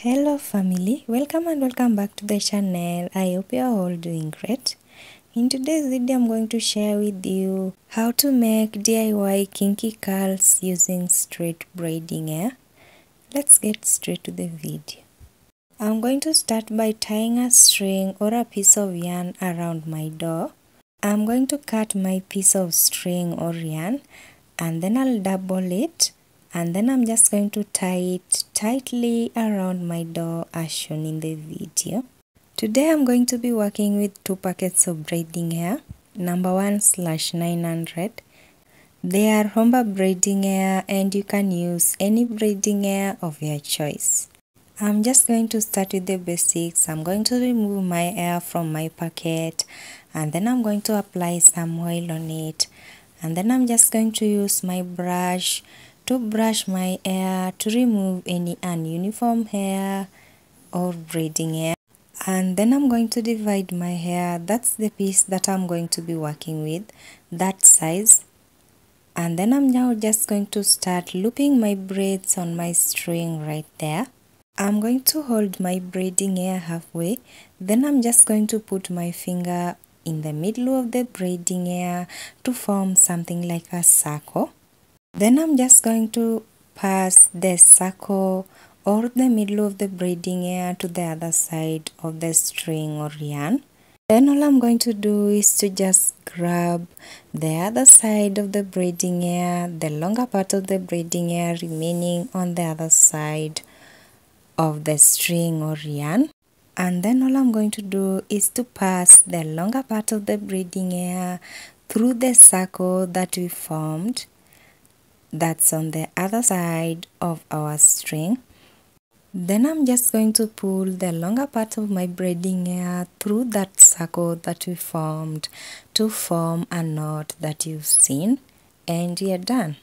Hello family, welcome and welcome back to the channel. I hope you are all doing great. In today's video I'm going to share with you how to make DIY kinky curls using straight braiding hair. Let's get straight to the video. I'm going to start by tying a string or a piece of yarn around my door. I'm going to cut my piece of string or yarn and then I'll double it. And then I'm just going to tie it tightly around my door as shown in the video. Today I'm going to be working with 2 packets of braiding hair, number 1/900. They are Homba braiding hair and you can use any braiding hair of your choice. I'm just going to start with the basics. I'm going to remove my hair from my packet and then I'm going to apply some oil on it. And then I'm just going to use my brush to brush my hair to remove any ununiform hair or braiding hair. And then I'm going to divide my hair. That's the piece that I'm going to be working with, that size. And then I'm now just going to start looping my braids on my string right there. I'm going to hold my braiding hair halfway. Then I'm just going to put my finger in the middle of the braiding hair to form something like a circle. Then I'm just going to pass the circle or the middle of the braiding hair to the other side of the string or yarn. Then all I'm going to do is to just grab the other side of the braiding hair, the longer part of the braiding hair remaining on the other side of the string or yarn. And then all I'm going to do is to pass the longer part of the braiding hair through the circle that we formed. That's on the other side of our string. Then I'm just going to pull the longer part of my braiding hair through that circle that we formed to form a knot that you've seen, and you're done.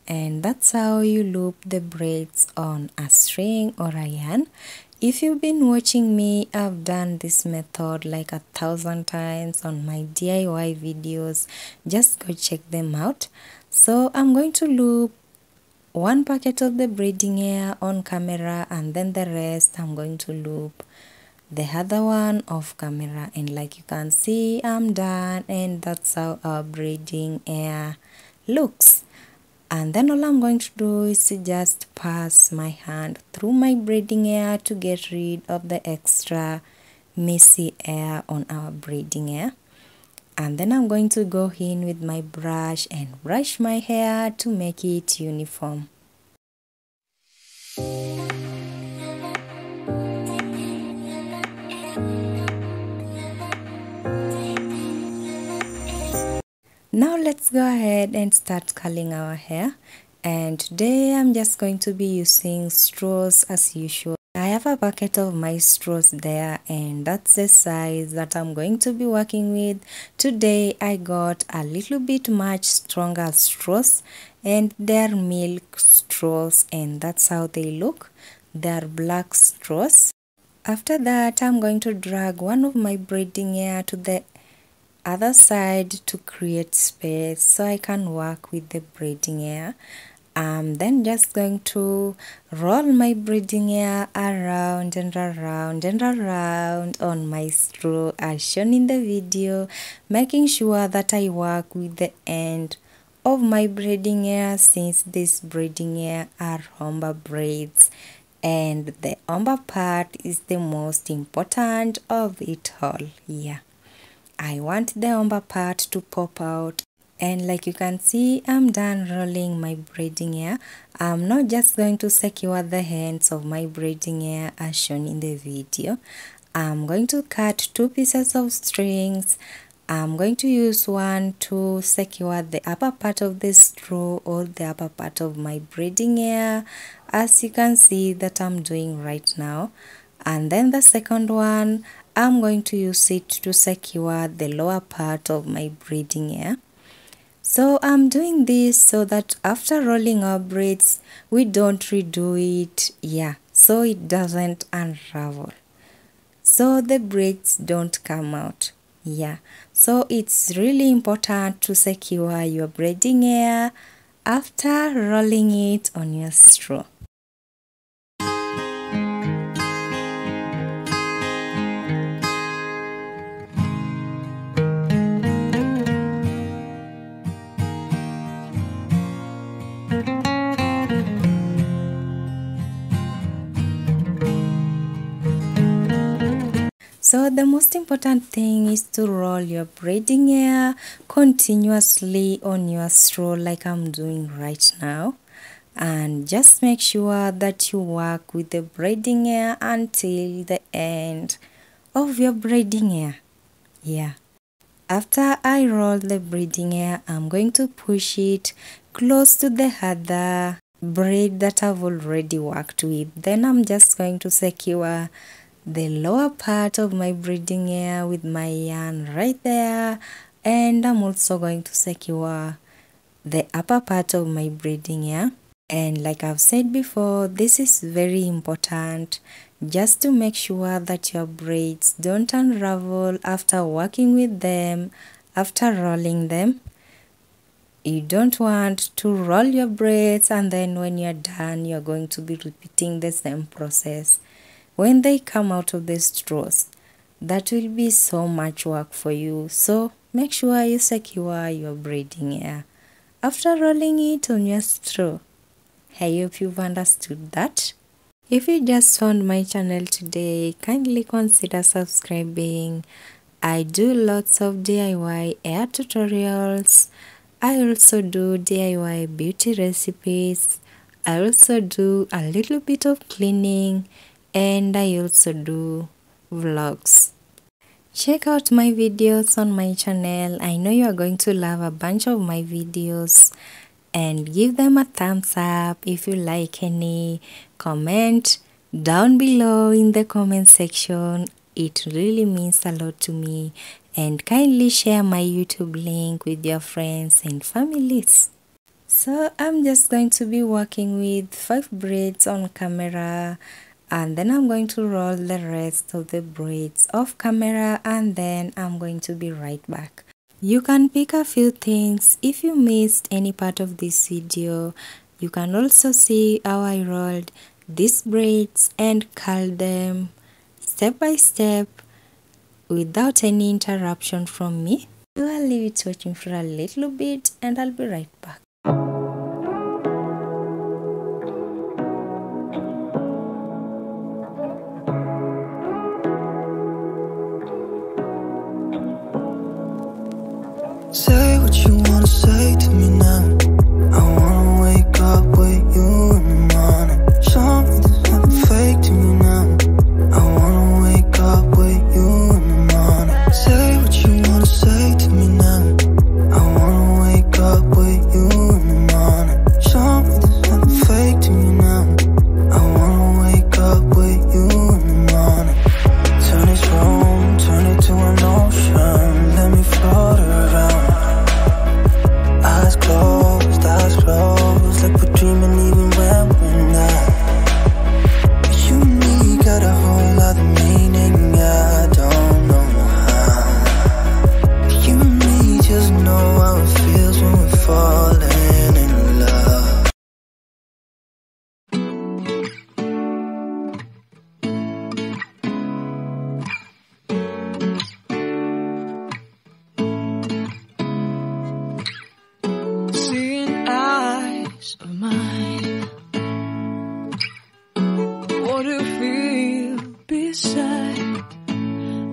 And that's how you loop the braids on a string or a yarn. If you've been watching me, I've done this method like 1,000 times on my DIY videos. Just go check them out. So I'm going to loop 1 packet of the braiding hair on camera and then the rest I'm going to loop the other one off camera, and like you can see I'm done, and that's how our braiding hair looks. And then all I'm going to do is to just pass my hand through my braiding hair to get rid of the extra messy hair on our braiding hair. And then I'm going to go in with my brush and brush my hair to make it uniform. Now let's go ahead and start curling our hair. And today I'm just going to be using straws as usual. I have a bucket of my straws there, and that's the size that I'm going to be working with. Today I got a little bit much stronger straws, and they're milk straws, and that's how they look. They're black straws. After that I'm going to drag one of my braiding hair to the other side to create space so I can work with the braiding hair. I'm then just going to roll my braiding hair around and around and around on my straw as shown in the video, making sure that I work with the end of my braiding hair, since these braiding hair are Homba braids and the Homba part is the most important of it all. Yeah, I want the Homba part to pop out. And like you can see, I'm done rolling my braiding hair. I'm not just going to secure the ends of my braiding hair as shown in the video. I'm going to cut 2 pieces of strings. I'm going to use one to secure the upper part of the straw or the upper part of my braiding hair, as you can see that I'm doing right now. And then the second one, I'm going to use it to secure the lower part of my braiding hair. So I'm doing this so that after rolling our braids, we don't redo it, so it doesn't unravel, so the braids don't come out. So it's really important to secure your braiding hair after rolling it on your straw. So the most important thing is to roll your braiding hair continuously on your straw like I'm doing right now. And just make sure that you work with the braiding hair until the end of your braiding hair. Yeah. After I roll the braiding hair, I'm going to push it close to the other braid that I've already worked with. Then I'm just going to secure the lower part of my braiding hair with my yarn right there, and I'm also going to secure the upper part of my braiding hair. And like I've said before, this is very important just to make sure that your braids don't unravel after working with them, after rolling them. You don't want to roll your braids and then when you're done, you're going to be repeating the same process. When they come out of the straws, that will be so much work for you. So make sure you secure your braiding hair after rolling it on your straw. I hope you've understood that. If you just found my channel today, kindly consider subscribing. I do lots of DIY hair tutorials. I also do DIY beauty recipes. I also do a little bit of cleaning, and I also do vlogs. Check out my videos on my channel. I know you are going to love a bunch of my videos, and give them a thumbs up if you like any. Comment down below in the comment section. It really means a lot to me. And kindly share my YouTube link with your friends and families. So I'm just going to be working with 5 braids on camera, and then I'm going to roll the rest of the braids off camera, and then I'm going to be right back. You can pick a few things if you missed any part of this video. You can also see how I rolled these braids and curled them step by step without any interruption from me. So I'll leave it watching for a little bit and I'll be right back. Say what you wanna say to me now. I wanna wake up with you in the morning. Show me there's nothing fake to me now. I wanna wake up with you in the morning. Say what you wanna say to me now. I wanna wake up with you in the morning. Show me there's nothing fake to me now. I wanna wake up with you in the morning. Turn this room, turn it to an ocean. Let me float around. Eyes closed, like we're dreaming even when we're not. You and me got a whole lot of meaning, I don't know how. You and me just know how it feels when we're falling in love. Seeing eyes of mine, what do you feel beside?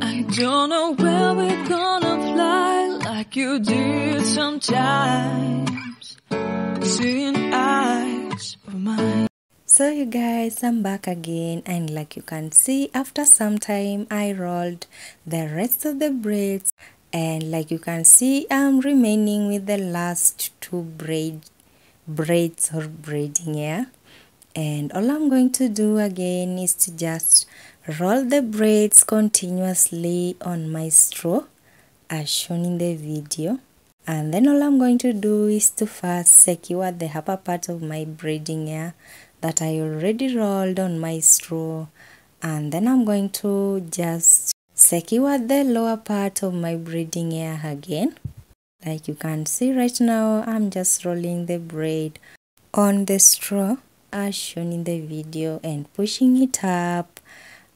I don't know where we're gonna fly like you did sometimes. Seeing eyes of mine. So you guys, I'm back again, and like you can see, after some time I rolled the rest of the braids, and like you can see, I'm remaining with the last 2 braids or braiding hair. And all I'm going to do again is to just roll the braids continuously on my straw as shown in the video. And then all I'm going to do is to first secure the upper part of my braiding hair that I already rolled on my straw, and then I'm going to just secure the lower part of my braiding hair again. Like you can see right now, I'm just rolling the braid on the straw as shown in the video and pushing it up,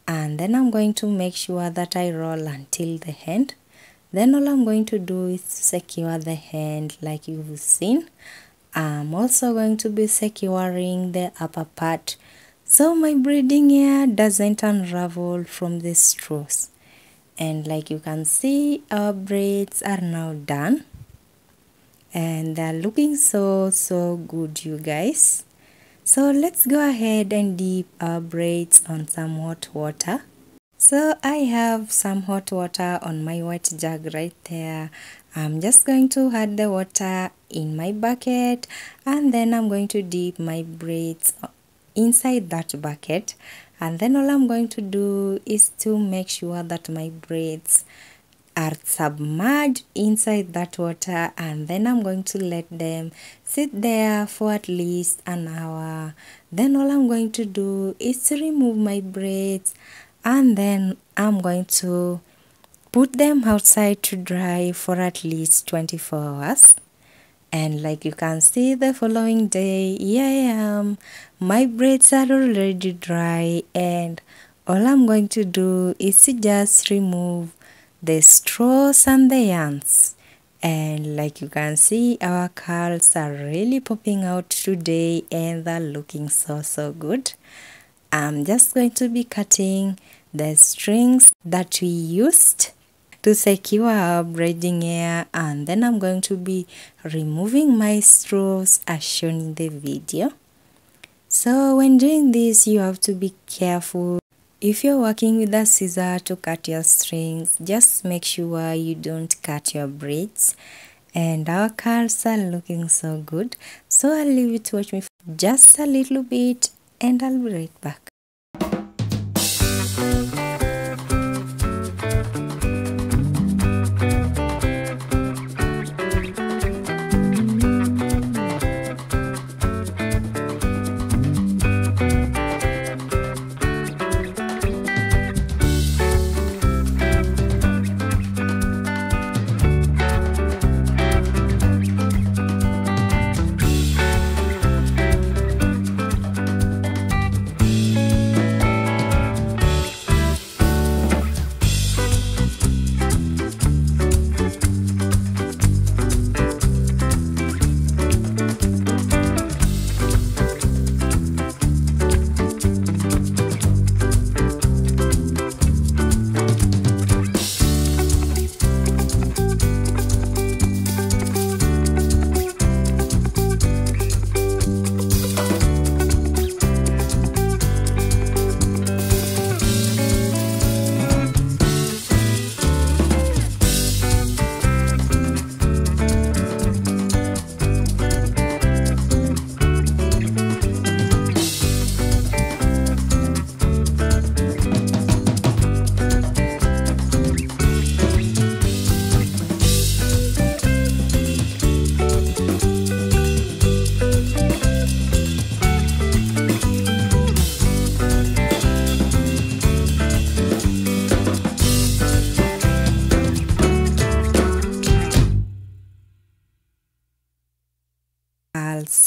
and then I'm going to make sure that I roll until the end. Then all I'm going to do is secure the end like you've seen. I'm also going to be securing the upper part so my braiding hair doesn't unravel from the straws. And like you can see, our braids are now done and they're looking so good, you guys. So let's go ahead and dip our braids on some hot water. So I have some hot water on my white jug right there. I'm just going to add the water in my bucket and then I'm going to dip my braids inside that bucket, and then all I'm going to do is to make sure that my braids are submerged inside that water, and then I'm going to let them sit there for at least an hour. Then all I'm going to do is to remove my braids and then I'm going to put them outside to dry for at least 24 hours. And like you can see, the following day, here I am. My braids are already dry and all I'm going to do is to just remove the straws and the yarns. And like you can see, our curls are really popping out today and they're looking so good. I'm just going to be cutting the strings that we used to secure our braiding hair, and then I'm going to be removing my straws as shown in the video. So when doing this, you have to be careful. If you're working with a scissor to cut your strings, just make sure you don't cut your braids. And our curls are looking so good, so I'll leave you to watch me for just a little bit and I'll be right back.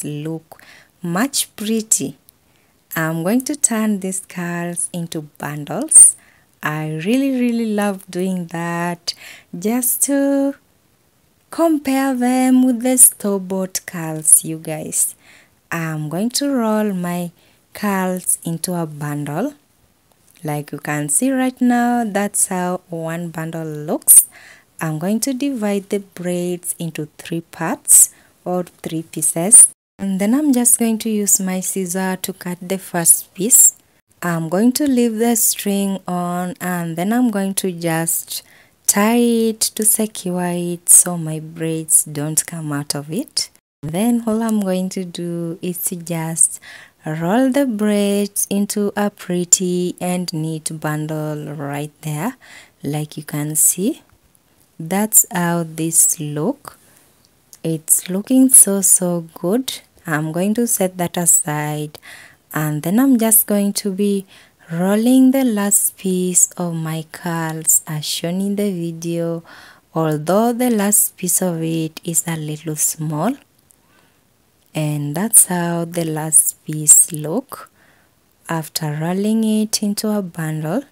Look much pretty. I'm going to turn these curls into bundles. I really love doing that, just to compare them with the store-bought curls, you guys. I'm going to roll my curls into a bundle. Like you can see right now, that's how one bundle looks. I'm going to divide the braids into 3 parts or 3 pieces. And then I'm just going to use my scissor to cut the first piece. I'm going to leave the string on and then I'm going to just tie it to secure it so my braids don't come out of it. Then all I'm going to do is to just roll the braids into a pretty and neat bundle right there. Like you can see, that's how this look. It's looking so good. I'm going to set that aside and then I'm just going to be rolling the last piece of my curls as shown in the video, although the last piece of it is a little small. And that's how the last piece look after rolling it into a bundle.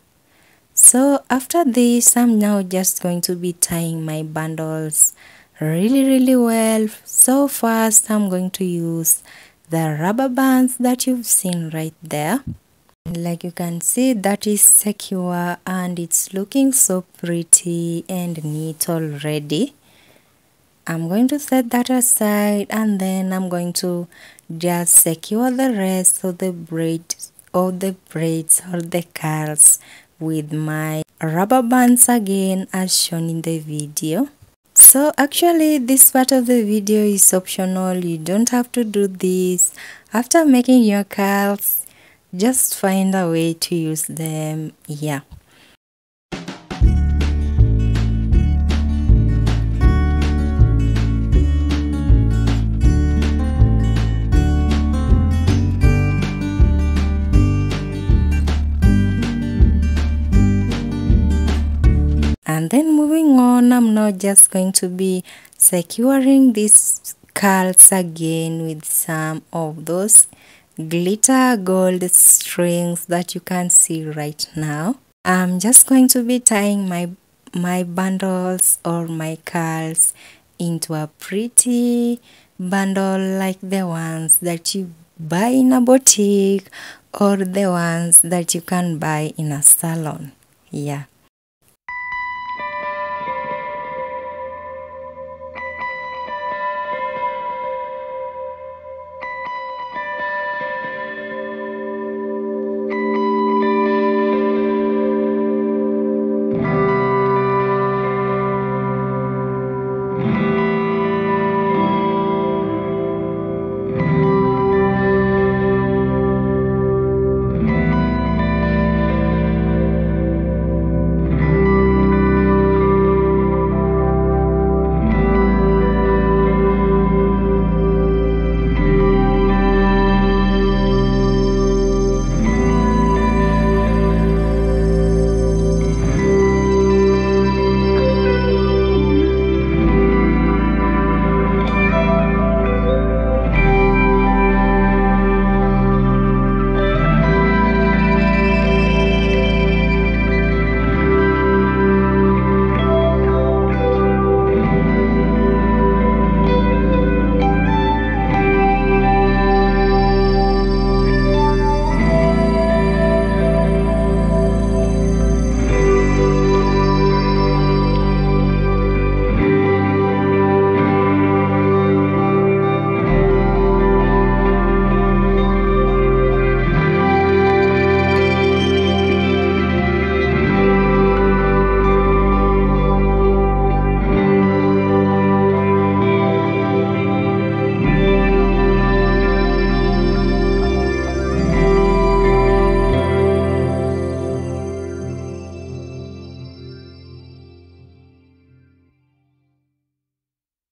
So after this, I'm now just going to be tying my bundles really well. So first I'm going to use the rubber bands that you've seen right there. Like you can see, that is secure and it's looking so pretty and neat already. I'm going to set that aside, and then I'm going to just secure the rest of the braids or the curls with my rubber bands again, as shown in the video. So actually this part of the video is optional. You don't have to do this. After making your curls, just find a way to use them. Yeah. And then moving on, I'm now just going to be securing these curls again with some of those glitter gold strings that you can see right now. I'm just going to be tying my bundles or my curls into a pretty bundle like the ones that you buy in a boutique or the ones that you can buy in a salon. Yeah.